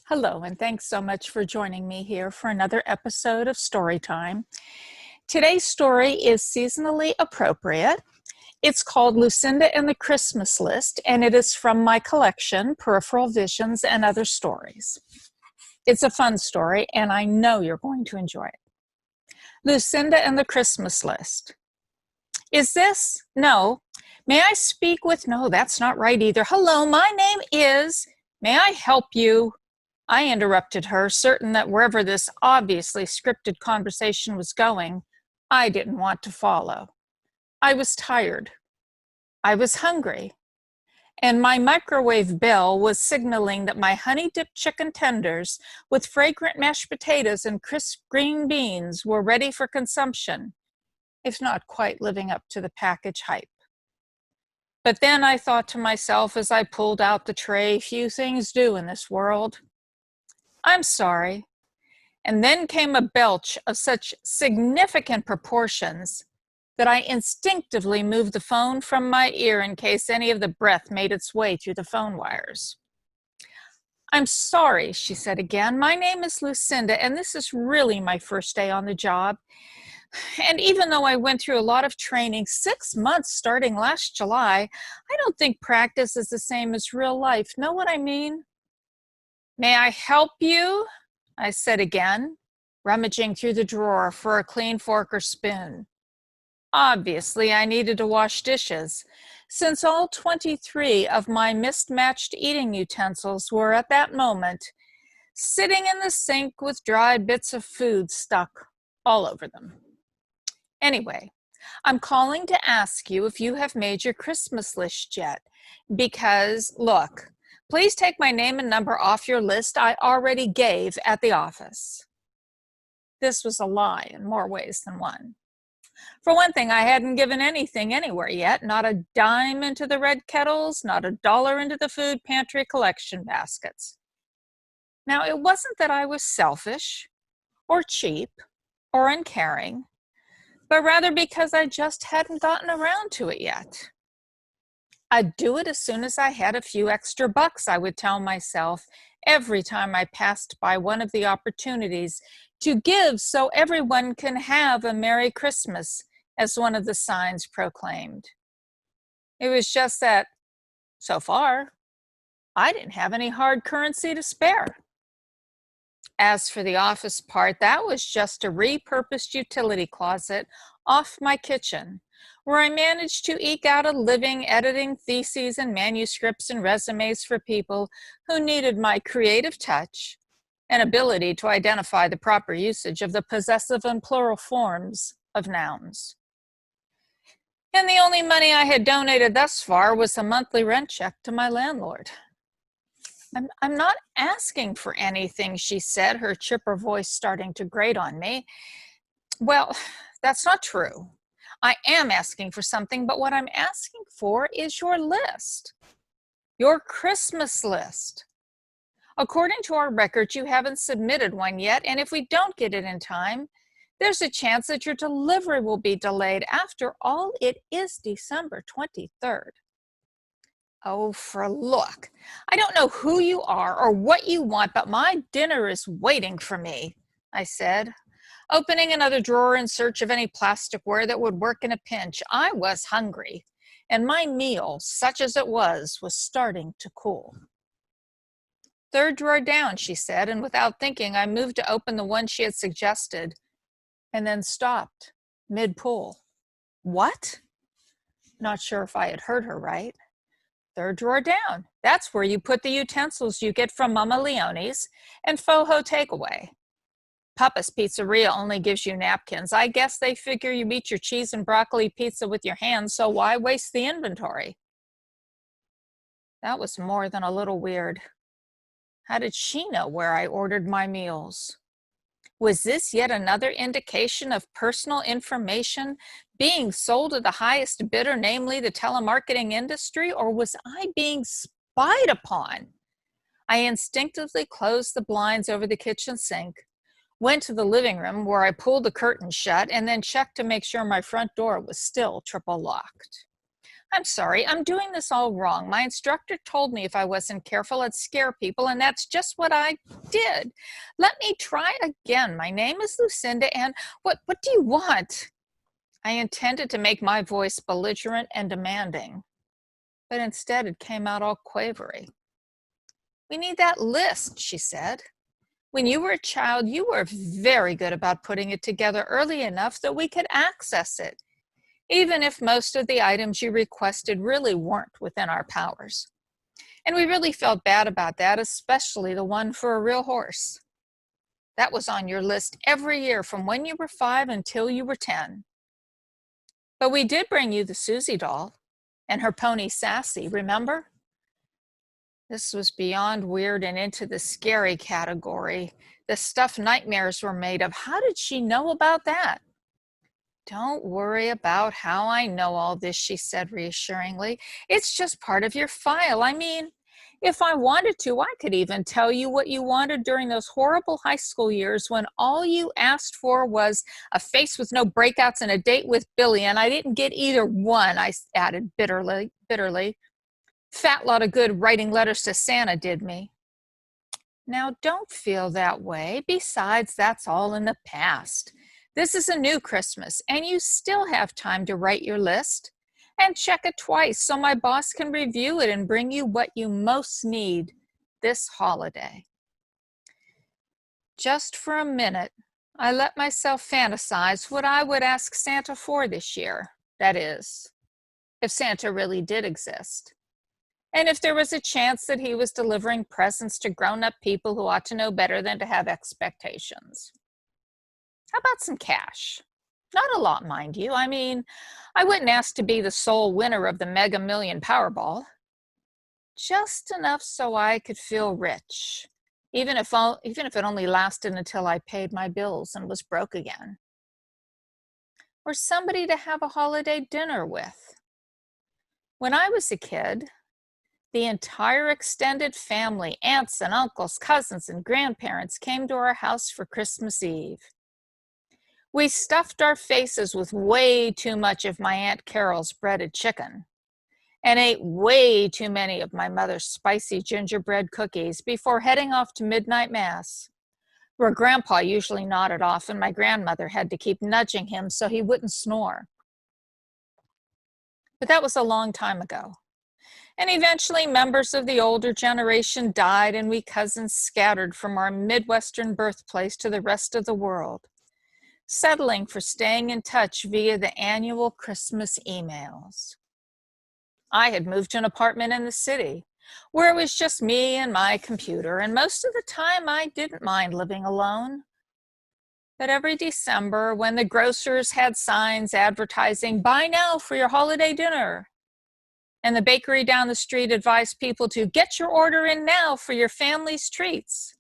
Hello, and thanks so much for joining me here for another episode of Storytime. Today's story is seasonally appropriate. It's called Lucinda and the Christmas List, and it is from my collection, Peripheral Visions and Other Stories. It's a fun story, and I know you're going to enjoy it. Lucinda and the Christmas List. Is this? No. May I speak with? No, that's not right either. Hello, my name is. May I help you? I interrupted her, certain that wherever this obviously scripted conversation was going, I didn't want to follow. I was tired. I was hungry. And my microwave bell was signaling that my honey-dipped chicken tenders with fragrant mashed potatoes and crisp green beans were ready for consumption, if not quite living up to the package hype. But then I thought to myself as I pulled out the tray, few things do in this world. I'm sorry. And then came a belch of such significant proportions that I instinctively moved the phone from my ear in case any of the breath made its way through the phone wires. I'm sorry, she said again. My name is Lucinda, and this is really my first day on the job. And even though I went through a lot of training, 6 months starting last July, I don't think practice is the same as real life. Know what I mean? May I help you? I said again, rummaging through the drawer for a clean fork or spoon. Obviously, I needed to wash dishes, since all 23 of my mismatched eating utensils were at that moment sitting in the sink with dry bits of food stuck all over them. Anyway, I'm calling to ask you if you have made your Christmas list yet, because, look, please take my name and number off your list I already gave at the office. This was a lie in more ways than one. For one thing, I hadn't given anything anywhere yet, not a dime into the red kettles, not a dollar into the food pantry collection baskets. Now, it wasn't that I was selfish or cheap or uncaring, but rather because I just hadn't gotten around to it yet. I'd do it as soon as I had a few extra bucks, I would tell myself every time I passed by one of the opportunities to give so everyone can have a Merry Christmas, as one of the signs proclaimed. It was just that, so far, I didn't have any hard currency to spare. As for the office part, that was just a repurposed utility closet off my kitchen, where I managed to eke out a living editing theses and manuscripts and resumes for people who needed my creative touch and ability to identify the proper usage of the possessive and plural forms of nouns. And the only money I had donated thus far was a monthly rent check to my landlord. I'm not asking for anything, she said, her chipper voice starting to grate on me. Well, that's not true. I am asking for something, but what I'm asking for is your list. Your Christmas list. According to our records, you haven't submitted one yet, and if we don't get it in time, there's a chance that your delivery will be delayed. After all, it is December 23rd. Oh, for look, I don't know who you are or what you want, but my dinner is waiting for me, I said, opening another drawer in search of any plasticware that would work in a pinch. I was hungry, and my meal, such as it was starting to cool. Third drawer down, she said, and without thinking, I moved to open the one she had suggested, and then stopped mid-pull. What? Not sure if I had heard her right. Third drawer down. That's where you put the utensils you get from Mama Leone's and Foho Takeaway. Papa's Pizzeria only gives you napkins. I guess they figure you eat your cheese and broccoli pizza with your hands, so why waste the inventory? That was more than a little weird. How did she know where I ordered my meals? Was this yet another indication of personal information being sold to the highest bidder, namely the telemarketing industry, or was I being spied upon? I instinctively closed the blinds over the kitchen sink, went to the living room where I pulled the curtain shut, and then checked to make sure my front door was still triple locked. I'm sorry, I'm doing this all wrong. My instructor told me if I wasn't careful, I'd scare people, and that's just what I did. Let me try again. My name is Lucinda, and what do you want? I intended to make my voice belligerent and demanding, but instead it came out all quavery. We need that list, she said. When you were a child, you were very good about putting it together early enough that we could access it, even if most of the items you requested really weren't within our powers. And we really felt bad about that, especially the one for a real horse. That was on your list every year from when you were 5 until you were 10. But we did bring you the Susie doll and her pony Sassy, remember? This was beyond weird and into the scary category. The stuff nightmares were made of. How did she know about that? Don't worry about how I know all this, she said reassuringly. It's just part of your file. I mean, if I wanted to, I could even tell you what you wanted during those horrible high school years when all you asked for was a face with no breakouts and a date with Billy, and I didn't get either one, I added bitterly. Fat lot of good writing letters to Santa did me. Now, don't feel that way. Besides, that's all in the past. This is a new Christmas, and you still have time to write your list and check it twice so my boss can review it and bring you what you most need this holiday. Just for a minute, I let myself fantasize what I would ask Santa for this year. That is, if Santa really did exist. And if there was a chance that he was delivering presents to grown-up people who ought to know better than to have expectations. How about some cash? Not a lot, mind you. I mean, I wouldn't ask to be the sole winner of the Mega Million Powerball. Just enough so I could feel rich, even if it only lasted until I paid my bills and was broke again. Or somebody to have a holiday dinner with. When I was a kid, the entire extended family, aunts and uncles, cousins and grandparents, came to our house for Christmas Eve. We stuffed our faces with way too much of my Aunt Carol's breaded chicken and ate way too many of my mother's spicy gingerbread cookies before heading off to midnight mass, where Grandpa usually nodded off and my grandmother had to keep nudging him so he wouldn't snore. But that was a long time ago. And eventually members of the older generation died and we cousins scattered from our Midwestern birthplace to the rest of the world, settling for staying in touch via the annual Christmas emails. I had moved to an apartment in the city where it was just me and my computer, and most of the time I didn't mind living alone. But every December, when the grocers had signs advertising, "Buy now for your holiday dinner," and the bakery down the street advised people to get your order in now for your family's treats,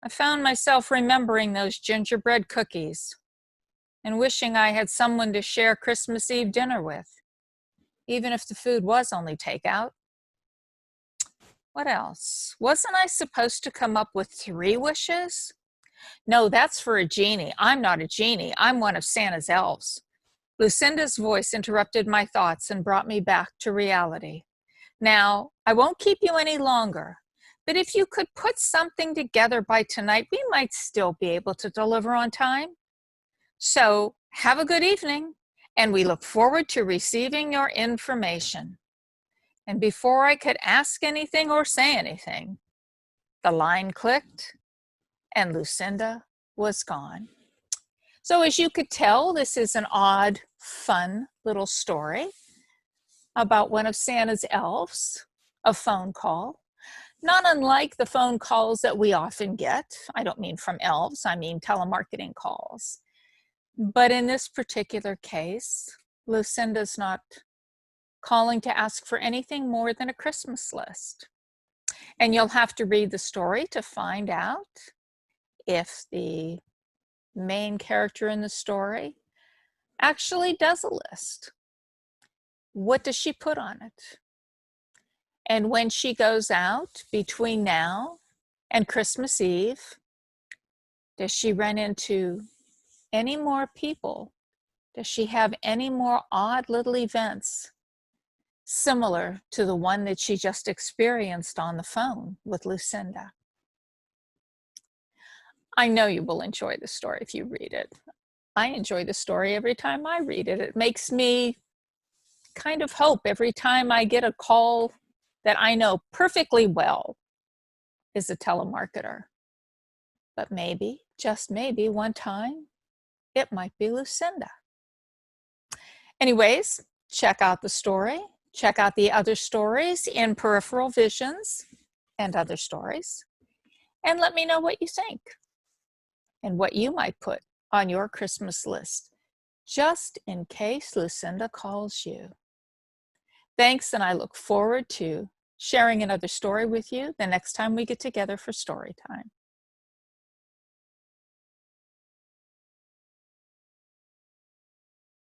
I found myself remembering those gingerbread cookies and wishing I had someone to share Christmas Eve dinner with, even if the food was only takeout. What else? Wasn't I supposed to come up with 3 wishes? No, that's for a genie. I'm not a genie. I'm one of Santa's elves. Lucinda's voice interrupted my thoughts and brought me back to reality. Now, I won't keep you any longer, but if you could put something together by tonight, we might still be able to deliver on time. So, have a good evening, and we look forward to receiving your information. And before I could ask anything or say anything, the line clicked, and Lucinda was gone. So as you could tell, this is an odd, fun little story about one of Santa's elves, a phone call, not unlike the phone calls that we often get. I don't mean from elves, I mean telemarketing calls. But in this particular case, Lucinda's not calling to ask for anything more than a Christmas list. And you'll have to read the story to find out if the main character in the story actually does a list. What does she put on it? And when she goes out between now and Christmas Eve, does she run into any more people? Does she have any more odd little events similar to the one that she just experienced on the phone with Lucinda. I know you will enjoy the story if you read it. I enjoy the story every time I read it. It makes me kind of hope every time I get a call that I know perfectly well is a telemarketer. But maybe, just maybe, one time it might be Lucinda. Anyways, check out the story. Check out the other stories in Peripheral Visions and other stories. And let me know what you think and what you might put on your Christmas list, just in case Lucinda calls you. Thanks, and I look forward to sharing another story with you the next time we get together for story time.